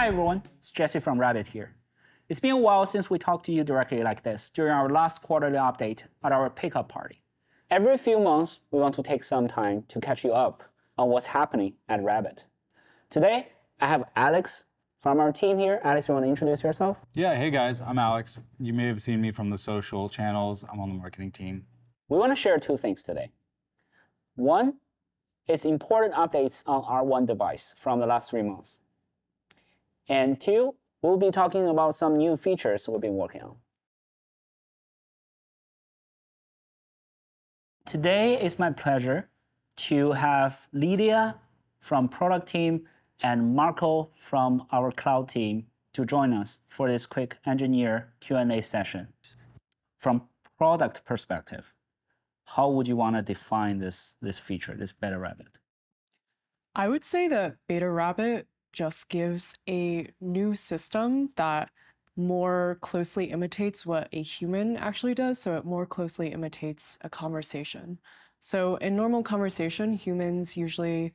Hi everyone, it's Jesse from Rabbit here. It's been a while since we talked to you directly like this during our last quarterly update at our pickup party. Every few months, we want to take some time to catch you up on what's happening at Rabbit. Today, I have Alex from our team here. Alex, you want to introduce yourself? Yeah, hey guys, I'm Alex. You may have seen me from the social channels. I'm on the marketing team. We want to share two things today. One is important updates on our R1 device from the last 3 months. And two, we'll be talking about some new features we've been working on. Today, it's my pleasure to have Lydia from product team and Marco from our cloud team to join us for this quick engineer Q&A session. From product perspective, how would you want to define this feature, this Beta Rabbit? I would say that Beta Rabbit just gives a new system that more closely imitates what a human actually does, so it more closely imitates a conversation. So in normal conversation, humans usually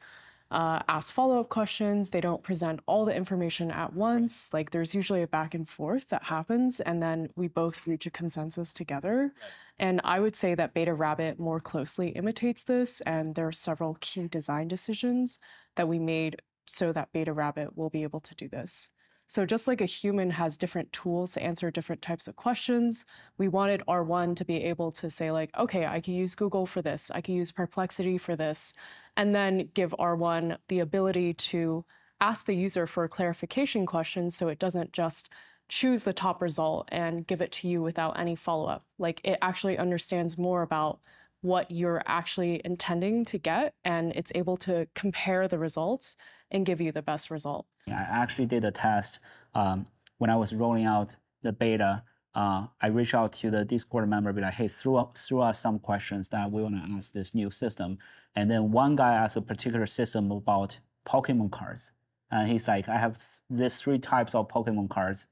ask follow-up questions. They don't present all the information at once. Like there's usually a back and forth that happens, and then we both reach a consensus together. And I would say that Beta Rabbit more closely imitates this, and there are several key design decisions that we made so that Beta Rabbit will be able to do this. So just like a human has different tools to answer different types of questions, we wanted R1 to be able to say like, okay, I can use Google for this, I can use Perplexity for this, and then give R1 the ability to ask the user for a clarification question so it doesn't just choose the top result and give it to you without any follow-up. Like it actually understands more about what you're actually intending to get, and it's able to compare the results and give you the best result. I actually did a test when I was rolling out the beta. I reached out to the Discord member, be like, hey, throw us some questions that we want to ask this new system. And then one guy asked a particular system about Pokemon cards. And he's like, I have these 3 types of Pokemon cards.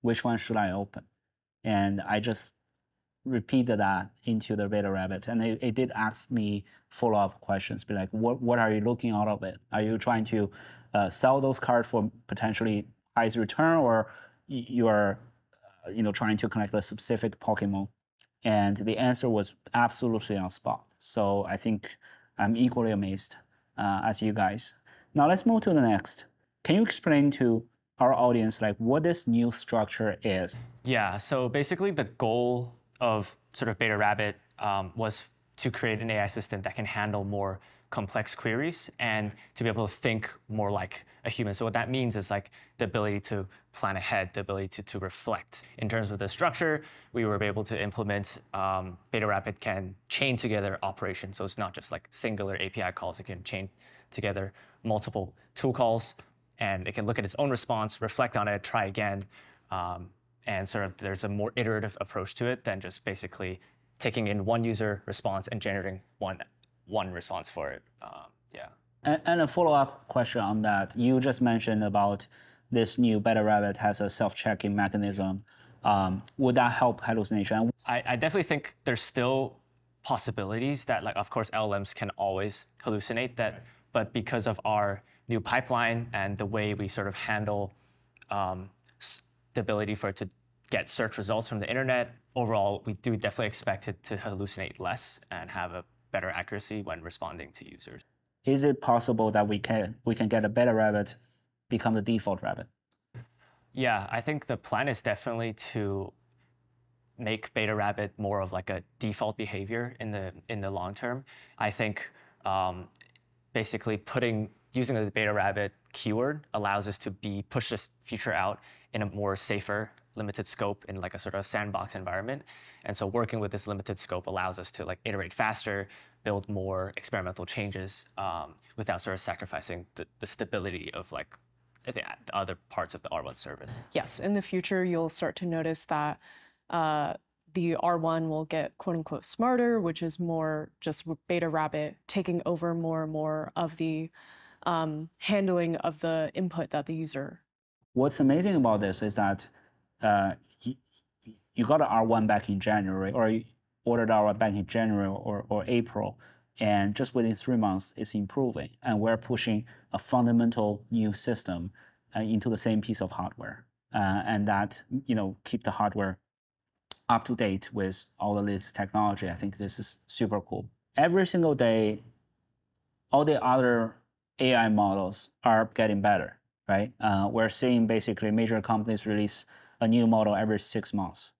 Which one should I open? And I just repeated that into the Beta Rabbit. And it did ask me follow-up questions, be like, what are you looking out of it? Are you trying to sell those cards for potentially highest return, or you're trying to connect a specific Pokemon? And the answer was absolutely on spot. So I think I'm equally amazed as you guys. Now let's move to the next. Can you explain to our audience like what this new structure is? Yeah, so basically the goal of sort of Beta Rabbit was to create an AI assistant that can handle more complex queries and to be able to think more like a human. So what that means is like the ability to plan ahead, the ability to reflect. In terms of the structure, we were able to implement Beta Rabbit can chain together operations. So it's not just like singular API calls. It can chain together multiple tool calls, and it can look at its own response, reflect on it, try again. And sort of there's a more iterative approach to it than just basically taking in one user response and generating one response for it. Yeah. And a follow-up question on that. You just mentioned about this new Beta Rabbit has a self-checking mechanism. Would that help hallucination? I definitely think there's still possibilities that, like, of course, LLMs can always hallucinate that, but because of our new pipeline and the way we sort of handle the ability for it to get search results from the internet, overall, we do definitely expect it to hallucinate less and have a better accuracy when responding to users. Is it possible that we can get a Beta Rabbit become the default Rabbit? Yeah, I think the plan is definitely to make Beta Rabbit more of like a default behavior in the long term. I think basically using the Beta Rabbit keyword allows us to push this feature out in a more safer, limited scope in like a sort of sandbox environment. And so working with this limited scope allows us to like iterate faster, build more experimental changes without sort of sacrificing the stability of like the other parts of the R1 service. Yes, in the future, you'll start to notice that the R1 will get quote unquote smarter, which is more just Beta Rabbit taking over more and more of the handling of the input that the user. What's amazing about this is that you got an R1 back in January, or you ordered R1 back in January or April, and just within 3 months, it's improving. And we're pushing a fundamental new system into the same piece of hardware, and that keep the hardware up to date with all the latest technology. I think this is super cool. Every single day, all the other AI models are getting better, right? We're seeing basically major companies release a new model every 6 months.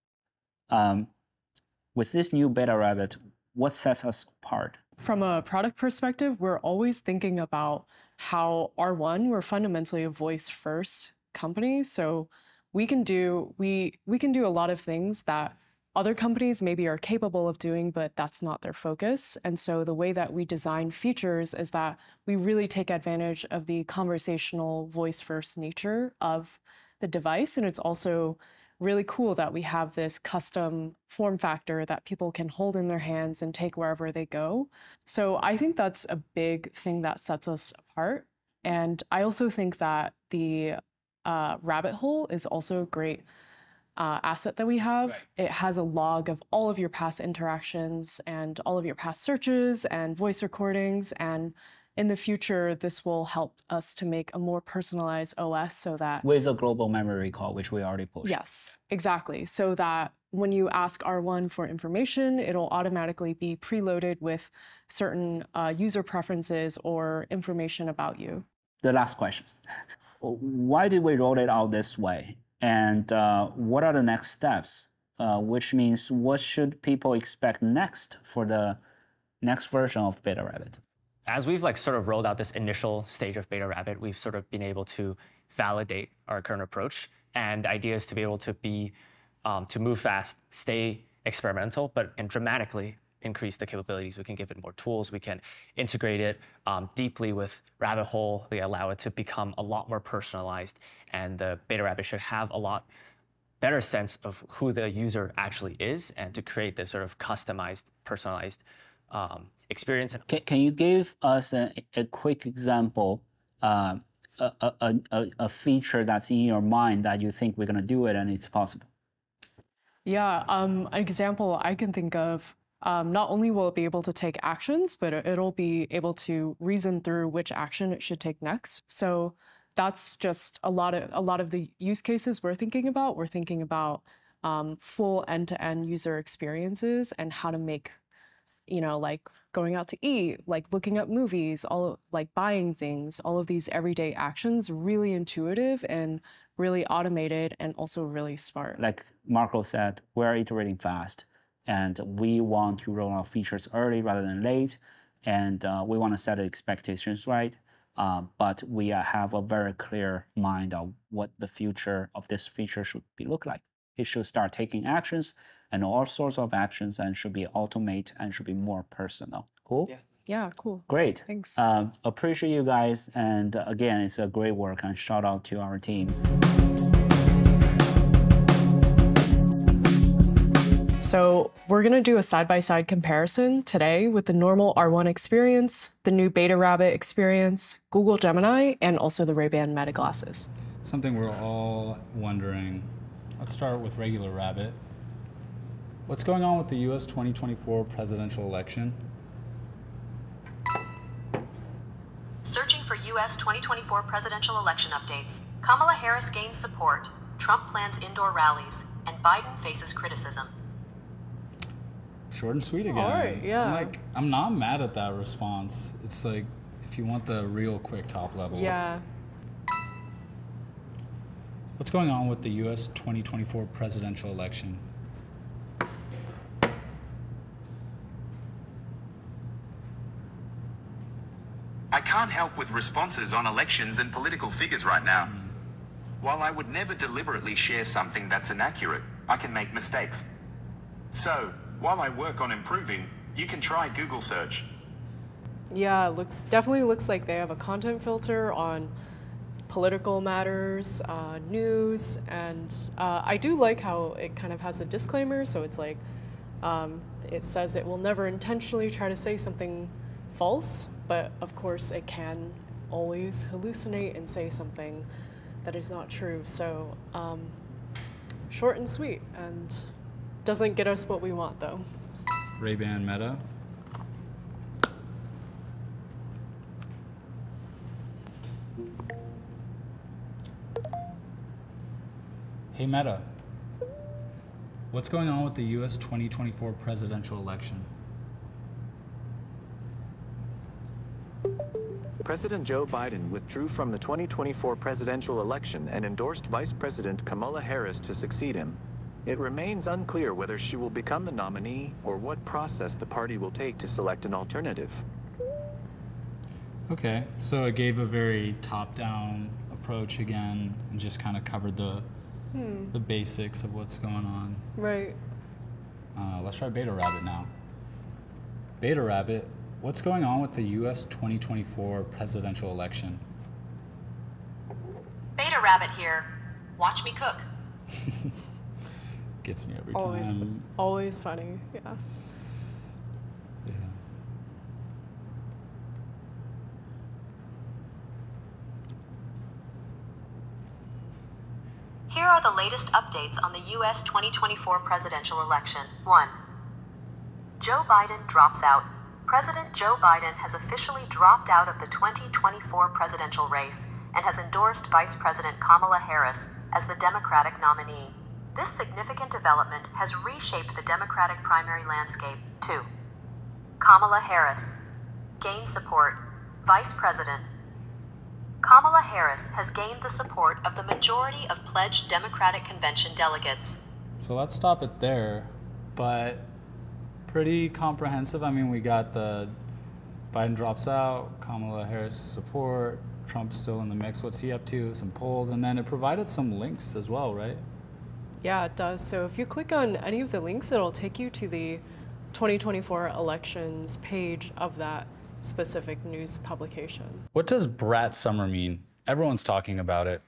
With this new Beta Rabbit, what sets us apart? From a product perspective, we're always thinking about how R1, we're fundamentally a voice-first company, so we can do a lot of things that other companies maybe are capable of doing, but that's not their focus. And so the way that we design features is that we really take advantage of the conversational voice-first nature of the device. And it's also really cool that we have this custom form factor that people can hold in their hands and take wherever they go. So I think that's a big thing that sets us apart. And I also think that the rabbit hole is also a great asset that we have. Right. It has a log of all of your past interactions and all of your past searches and voice recordings. And in the future, this will help us to make a more personalized OS so that... With a global memory recall, which we already pushed. Yes, exactly. So that when you ask R1 for information, it'll automatically be preloaded with certain user preferences or information about you. The last question. Why did we roll it out this way? And what are the next steps? Which means what should people expect next for the next version of Beta Rabbit? As we've sort of rolled out this initial stage of Beta Rabbit, we've sort of been able to validate our current approach, and the idea is to be able to to move fast, stay experimental, and dramatically increase the capabilities. We can give it more tools. We can integrate it deeply with Rabbit Hole. We allow it to become a lot more personalized, and the Beta Rabbit should have a lot better sense of who the user actually is, and to create this sort of customized, personalized experience. Can you give us a quick example, a feature that's in your mind that you think we're going to do it and it's possible? Yeah, an example I can think of, not only will it be able to take actions, but it'll be able to reason through which action it should take next. So that's just a lot of the use cases we're thinking about. We're thinking about full end-to-end user experiences and how to make, like going out to eat, like looking up movies, like buying things, all of these everyday actions, really intuitive and really automated and also really smart. Like Marco said, we're iterating fast, and we want to roll out features early rather than late, and we want to set the expectations right. But we have a very clear mind of what the future of this feature should look like. It should start taking actions and all sorts of actions, and should be automate and should be more personal. Cool? Yeah. Yeah, cool. Great. Thanks. Appreciate you guys. And again, it's a great work, and shout out to our team. So we're going to do a side-by-side comparison today with the normal R1 experience, the new Beta Rabbit experience, Google Gemini, and also the Ray-Ban Meta glasses. Something we're all wondering. Let's start with regular Rabbit. What's going on with the US 2024 presidential election? Searching for US 2024 presidential election updates. Kamala Harris gains support. Trump plans indoor rallies. And Biden faces criticism. Short and sweet again. All right, yeah. I'm not mad at that response. It's like, if you want the real quick top level. Yeah. What's going on with the US 2024 presidential election? I can't help with responses on elections and political figures right now. While I would never deliberately share something that's inaccurate, I can make mistakes. So, while I work on improving, you can try Google search. Yeah, definitely looks like they have a content filter on political matters, news, and I do like how it kind of has a disclaimer, so it's like, it says it will never intentionally try to say something false, but of course it can always hallucinate and say something that is not true. So short and sweet, and doesn't get us what we want though. Ray-Ban Meta. Hey Meta, what's going on with the US 2024 presidential election? President Joe Biden withdrew from the 2024 presidential election and endorsed Vice President Kamala Harris to succeed him. It remains unclear whether she will become the nominee or what process the party will take to select an alternative. Okay, so it gave a very top-down approach again and just kind of covered the basics of what's going on. Right. Let's try Beta Rabbit now. Beta Rabbit, what's going on with the US 2024 presidential election? Beta Rabbit here. Watch me cook. Gets me every Always, time. always funny. Yeah. Yeah. Here are the latest updates on the U.S. 2024 presidential election. 1. Joe Biden drops out. President Joe Biden has officially dropped out of the 2024 presidential race and has endorsed Vice President Kamala Harris as the Democratic nominee. This significant development has reshaped the Democratic primary landscape. 2. Kamala Harris gains support. Vice President Kamala Harris has gained the support of the majority of pledged Democratic Convention delegates. So let's stop it there, but pretty comprehensive. I mean, we got the Biden drops out, Kamala Harris support, Trump's still in the mix. What's he up to? Some polls, and then it provided some links as well, right? Yeah, it does. So if you click on any of the links, it'll take you to the 2024 elections page of that specific news publication. What does Brat Summer mean? Everyone's talking about it.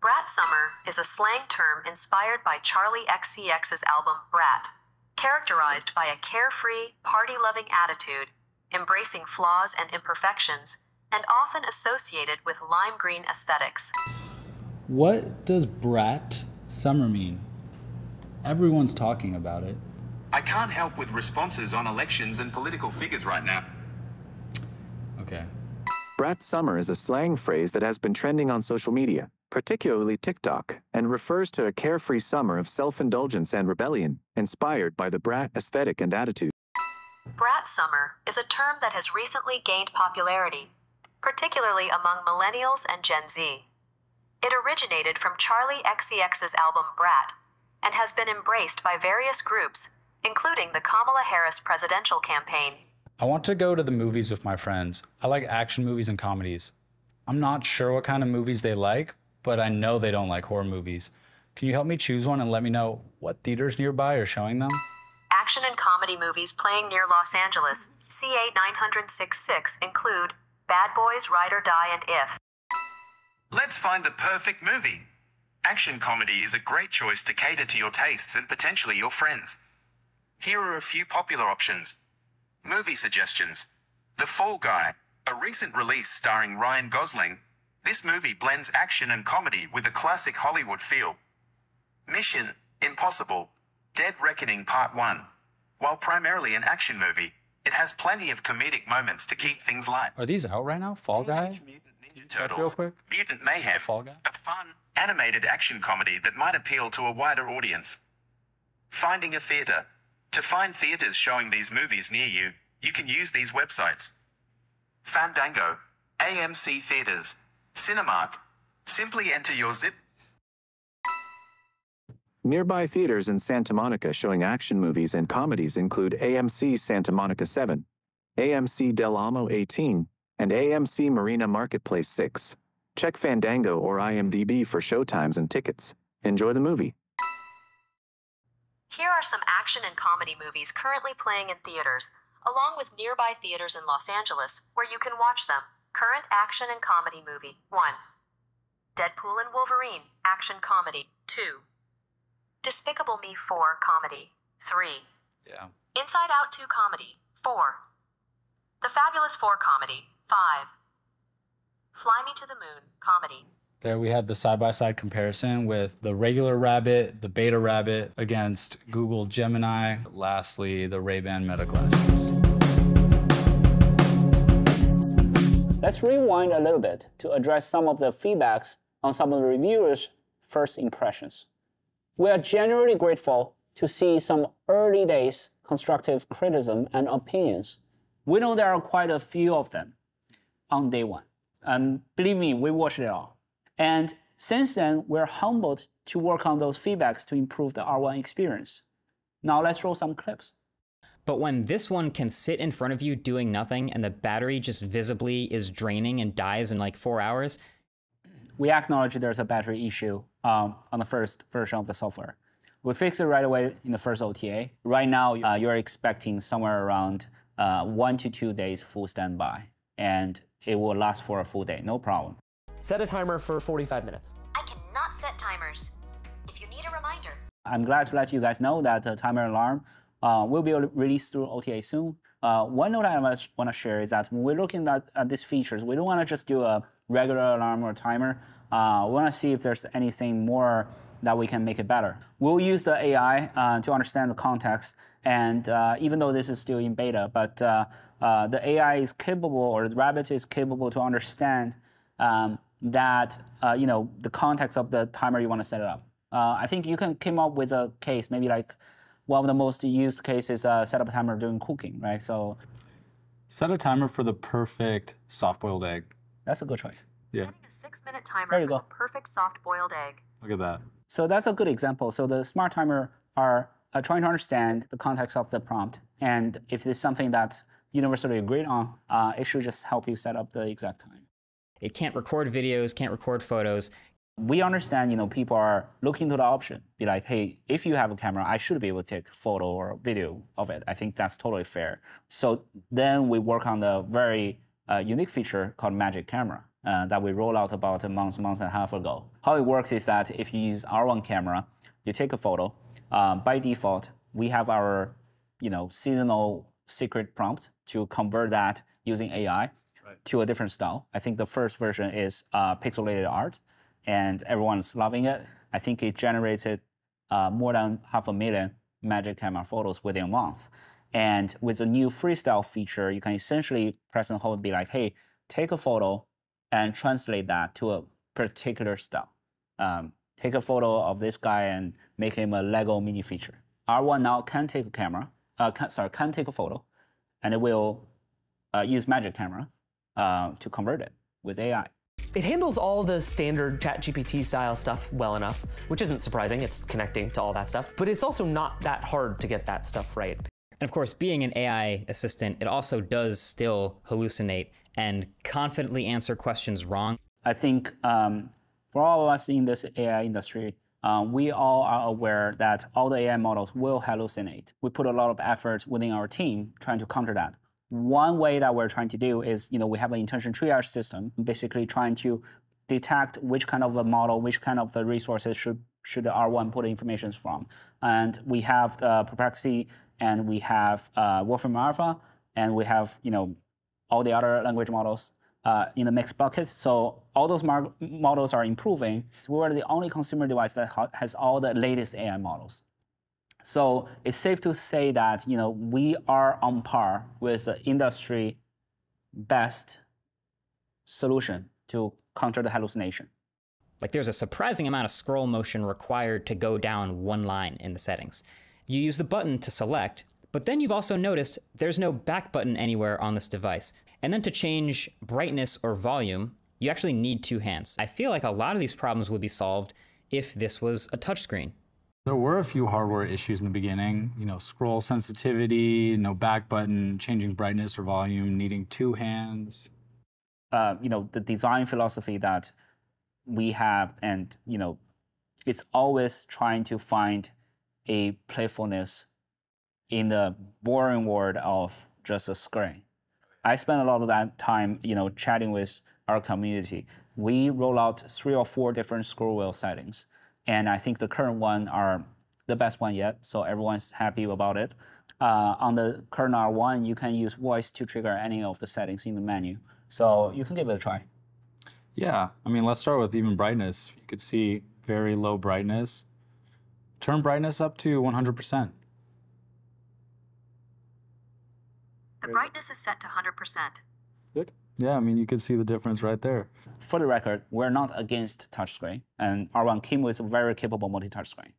Brat Summer is a slang term inspired by Charlie XCX's album Brat, characterized by a carefree, party-loving attitude, embracing flaws and imperfections, and often associated with lime green aesthetics. What does Brat Summer mean? Everyone's talking about it. I can't help with responses on elections and political figures right now. Okay. Brat Summer is a slang phrase that has been trending on social media, particularly TikTok, and refers to a carefree summer of self-indulgence and rebellion, inspired by the brat aesthetic and attitude. Brat Summer is a term that has recently gained popularity, particularly among millennials and Gen Z. It originated from Charlie XCX's album Brat, and has been embraced by various groups, including the Kamala Harris presidential campaign. I want to go to the movies with my friends. I like action movies and comedies. I'm not sure what kind of movies they like, but I know they don't like horror movies. Can you help me choose one and let me know what theaters nearby are showing them? Action and comedy movies playing near Los Angeles, CA 966 include Bad Boys, Ride or Die, and If. Let's find the perfect movie. Action comedy is a great choice to cater to your tastes and potentially your friends. Here are a few popular options. Movie suggestions. The Fall Guy, a recent release starring Ryan Gosling. This movie blends action and comedy with a classic Hollywood feel. Mission Impossible, Dead Reckoning Part 1. While primarily an action movie, it has plenty of comedic moments to keep things light. Are these out right now? Fall Guy? Teenage Mutant Ninja Check real Turtles, quick. Mutant Mayhem, Fall Guy? a fun, animated action comedy that might appeal to a wider audience. Finding a theater. To find theaters showing these movies near you, you can use these websites. Fandango, AMC Theaters, Cinemark. Simply enter your zip. Nearby theaters in Santa Monica showing action movies and comedies include AMC Santa Monica 7, AMC Del Amo 18, and AMC Marina Marketplace 6. Check Fandango or IMDb for showtimes and tickets. Enjoy the movie. Here are some action and comedy movies currently playing in theaters, along with nearby theaters in Los Angeles where you can watch them. Current action and comedy movie. 1. Deadpool and Wolverine, action comedy. 2. Despicable Me 4, comedy. 3. Yeah. Inside Out 2, comedy. 4. The Fabulous 4, comedy. 5. Fly Me to the Moon, comedy. There we had the side-by-side comparison with the regular Rabbit, the Beta Rabbit against Google Gemini. Lastly, the Ray-Ban Meta glasses. Let's rewind a little bit to address some of the feedbacks on some of the reviewers' first impressions. We are genuinely grateful to see some early days constructive criticism and opinions. We know there are quite a few of them on day one. And believe me, we watched it all. And since then, we're humbled to work on those feedbacks to improve the R1 experience. Now let's roll some clips. But when this one can sit in front of you doing nothing and the battery just visibly is draining and dies in like 4 hours. We acknowledge there's a battery issue on the first version of the software. We fixed it right away in the first OTA. Right now, you're expecting somewhere around 1 to 2 days full standby, and it will last for a full day, no problem. Set a timer for 45 minutes. I cannot set timers. If you need a reminder. I'm glad to let you guys know that the timer alarm will be released through OTA soon. One note I want to share is that when we're looking at these features, we don't want to just do a regular alarm or timer. We want to see if there's anything more that we can make it better. We'll use the AI to understand the context, and even though this is still in beta, but the AI is capable, or the Rabbit is capable to understand that the context of the timer you want to set it up. I think you can come up with a case, maybe like one of the most used cases, set up a timer during cooking, right? So set a timer for the perfect soft-boiled egg. That's a good choice. Yeah. Setting a 6-minute timer There you for go. the perfect soft-boiled egg. Look at that. So that's a good example. So the smart timer are trying to understand the context of the prompt, and if it's something that's universally agreed on, it should just help you set up the exact time. It can't record videos, can't record photos. We understand, people are looking to the option. Be like, hey, if you have a camera, I should be able to take a photo or video of it. I think that's totally fair. So then we work on the very unique feature called Magic Camera that we rolled out about a month and a half ago. How it works is that if you use R1 camera, you take a photo. By default, we have our seasonal secret prompt to convert that using AI to a different style. I think the first version is pixelated art, and everyone's loving it. I think it generated more than 500,000 Magic Camera photos within a month. And with the new freestyle feature, you can essentially press and hold, be like, hey, take a photo and translate that to a particular style. Take a photo of this guy and make him a Lego mini feature. R1 now can take a camera, can take a photo, and it will use Magic Camera to convert it with AI. It handles all the standard ChatGPT style stuff well enough, which isn't surprising. It's connecting to all that stuff, but it's also not that hard to get that stuff right. And of course, being an AI assistant, it also does still hallucinate and confidently answer questions wrong. I think for all of us in this AI industry, we all are aware that all the AI models will hallucinate. We put a lot of effort within our team trying to counter that. One way that we're trying to do is, we have an intention triage system, basically trying to detect which kind of a model, which kind of the resources should the R1 put information from. And we have the Perplexity, and we have Wolfram Alpha, and we have, all the other language models in the mixed bucket. So all those models are improving. We're the only consumer device that has all the latest AI models. So it's safe to say that we are on par with the industry best solution to counter the hallucination. Like there's a surprising amount of scroll motion required to go down one line in the settings. You use the button to select, but then you've also noticed there's no back button anywhere on this device. And then to change brightness or volume, you actually need two hands. I feel like a lot of these problems would be solved if this was a touchscreen. There were a few hardware issues in the beginning, scroll sensitivity, no back button, changing brightness or volume, needing two hands. The design philosophy that we have, and it's always trying to find a playfulness in the boring world of just a screen. I spend a lot of that time, chatting with our community. We roll out 3 or 4 different scroll wheel settings. And I think the current one are the best one yet, so everyone's happy about it. On the current R1, you can use voice to trigger any of the settings in the menu. So you can give it a try. Yeah, let's start with even brightness. You could see very low brightness. Turn brightness up to 100%. The brightness is set to 100%. Good. Yeah, I mean, you could see the difference right there. For the record, we're not against touchscreen, and R1 came with a very capable multi-touch screen.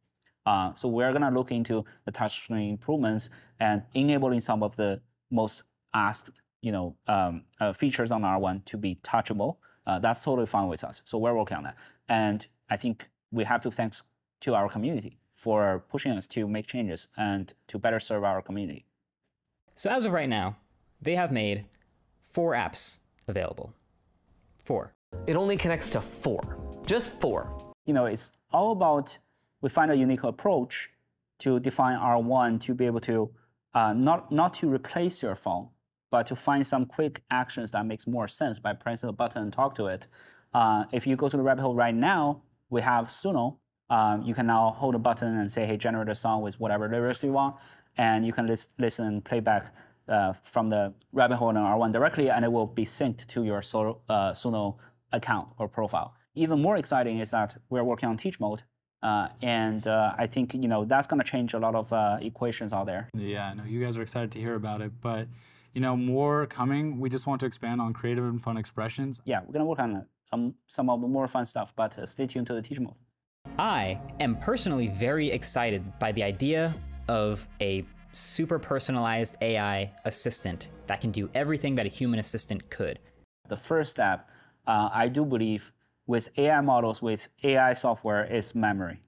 So we're gonna look into the touchscreen improvements and enabling some of the most asked, features on R1 to be touchable. That's totally fine with us. So we're working on that, and I think we have to thanks to our community for pushing us to make changes and to better serve our community. So as of right now, they have made 4 apps available. 4. It only connects to 4. Just 4. It's all about, we find a unique approach to define R1 to be able to, not to replace your phone, but to find some quick actions that makes more sense by pressing a button and talk to it. If you go to the rabbit hole right now, we have Suno. You can now hold a button and say, hey, generate a song with whatever lyrics you want, and you can listen and play back from the rabbit hole on R1 directly, and it will be synced to your Suno account or profile. Even more exciting is that we're working on teach mode, and I think that's going to change a lot of equations out there. Yeah, I know you guys are excited to hear about it, but more coming. We just want to expand on creative and fun expressions. Yeah, we're going to work on some of the more fun stuff, but stay tuned to the teach mode. I am personally very excited by the idea of a super personalized AI assistant that can do everything that a human assistant could. The first step, I do believe, with AI models, with AI software, is memory.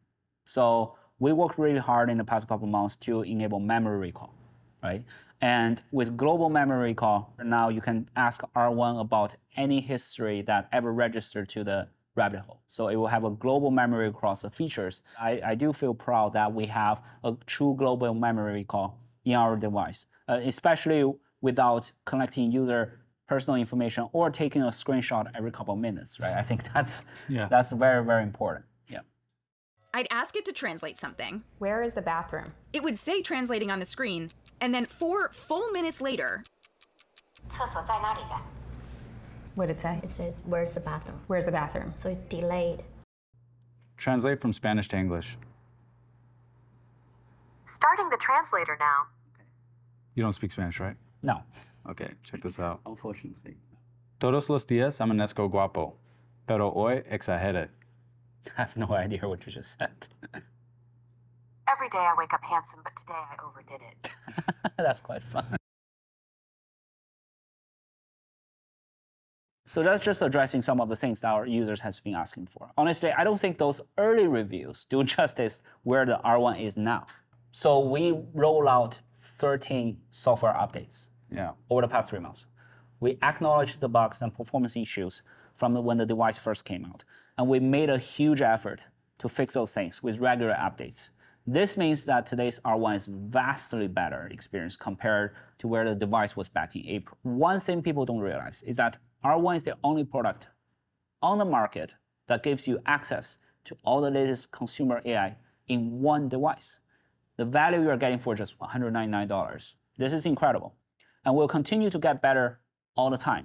So we worked really hard in the past couple of months to enable memory recall, right? And with global memory recall, now you can ask R1 about any history that ever registered to the rabbit hole. So it will have a global memory across the features. I do feel proud that we have a true global memory recall in our device, especially without collecting user personal information or taking a screenshot every couple of minutes, right? I think that's very, very important. Yeah. I'd ask it to translate something. Where is the bathroom? It would say translating on the screen, and then 4 full minutes later, What did it say? It says, where's the bathroom? Where's the bathroom? So it's delayed. Translate from Spanish to English. Starting the translator now. You don't speak Spanish, right? No. Okay, check this out. Unfortunately. Todos los días amanezco guapo, pero hoy exageré. I have no idea what you just said. Every day I wake up handsome, but today I overdid it. That's quite fun. So that's just addressing some of the things that our users has been asking for. Honestly, I don't think those early reviews do justice where the R1 is now. So we roll out 13 software updates over the past 3 months. We acknowledged the bugs and performance issues from when the device first came out. And we made a huge effort to fix those things with regular updates. This means that today's R1 is vastly better experience compared to where the device was back in April. One thing people don't realize is that R1 is the only product on the market that gives you access to all the latest consumer AI in one device. The value you are getting for just $199. This is incredible. And we'll continue to get better all the time.